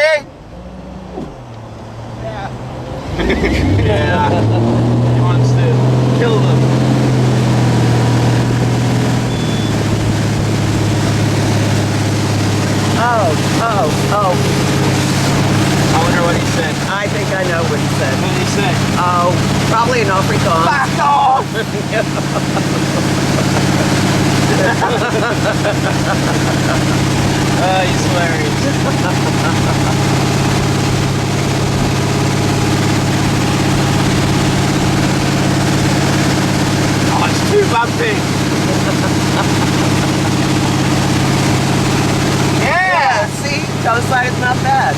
me? Yeah. Yeah. He wants to kill them. Oh. I wonder what he said. I think I know what he said. What did he say? Oh, probably an Afrikaans. Back off! He's hilarious. Oh, it's too bumpy. Yeah, see? Tell us why it's not bad.